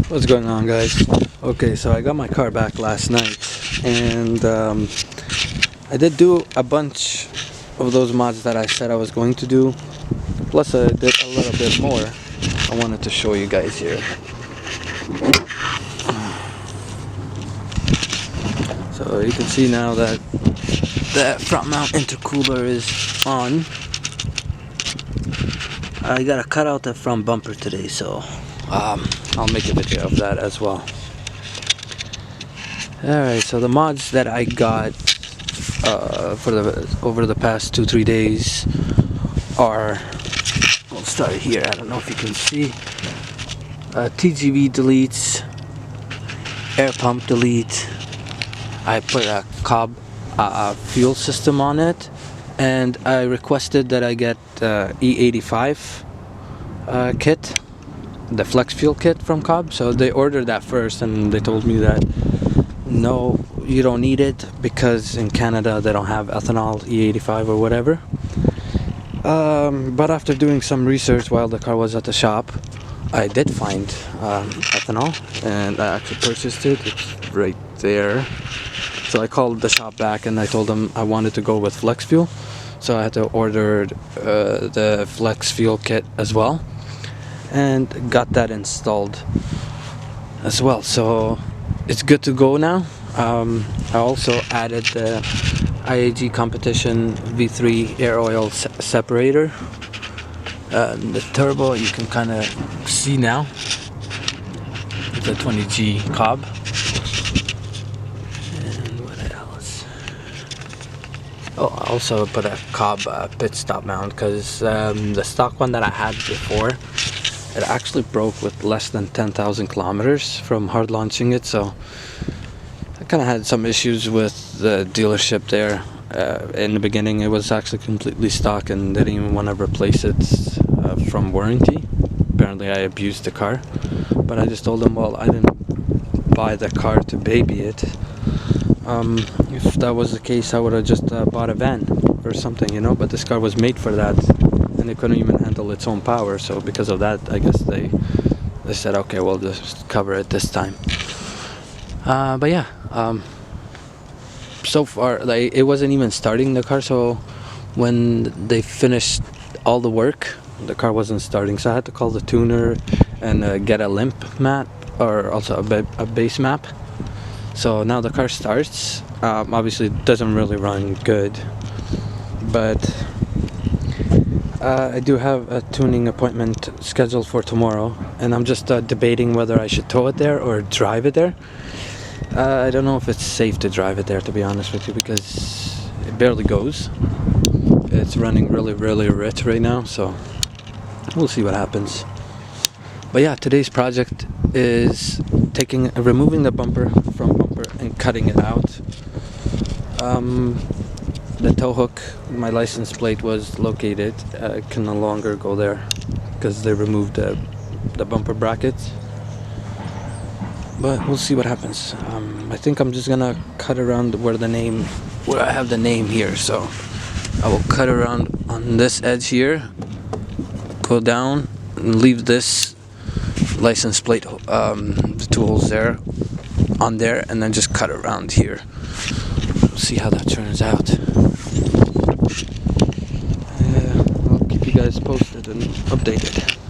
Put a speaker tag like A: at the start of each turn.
A: What's going on, guys? Okay, so I got my car back last night, and I did do a bunch of those mods that I said I was going to do, plus I did a little bit more. I wanted to show you guys here. So you can see now that the front mount intercooler is on. I gotta cut out the front bumper today, so I'll make a video of that as well. Alright, so the mods that I got over the past 2-3 days are, we'll start here. I don't know if you can see, TGV deletes, air pump delete. I put a Cobb fuel system on it, and I requested that I get E85 kit, the Flex Fuel Kit from Cobb. So they ordered that first, and they told me that no, you don't need it because in Canada they don't have ethanol E85 or whatever. But after doing some research while the car was at the shop, I did find ethanol, and I actually purchased it. It's right there. So I called the shop back and I told them I wanted to go with Flex Fuel. So I had to order the Flex Fuel Kit as well, and got that installed as well. So it's good to go now. I also added the IAG Competition V3 air oil separator. The turbo you can kind of see now. It's a 20G Cobb. And what else? Oh, I also put a Cobb Pitch stop mount, because the stock one that I had before, it actually broke with less than 10,000 kilometers from hard launching it. So I kind of had some issues with the dealership there. In the beginning it was actually completely stock, and they didn't even want to replace it from warranty. Apparently I abused the car, but I just told them, well, I didn't buy the car to baby it. If that was the case, I would have just bought a van or something, you know, but this car was made for that, and it couldn't even handle its own power. So because of that, I guess they said, okay, we'll just cover it this time. But yeah, so far, like, it wasn't even starting the car. So when they finished all the work, the car wasn't starting. So I had to call the tuner and get a limp map, or also a base map. So now the car starts. Obviously it doesn't really run good, but I do have a tuning appointment scheduled for tomorrow, and I'm just debating whether I should tow it there or drive it there. I don't know if it's safe to drive it there, to be honest with you, because it barely goes. It's running really rich right now, so we'll see what happens. But yeah, today's project is removing the front bumper and cutting it out. The tow hook, my license plate was located, can no longer go there because they removed the bumper brackets. But we'll see what happens. I think I'm just gonna cut around where I have the name here. So I will cut around on this edge here, go down, and leave this license plate, the two holes there, on there, and then just cut around here. We'll see how that turns out. I'll keep you guys posted and updated.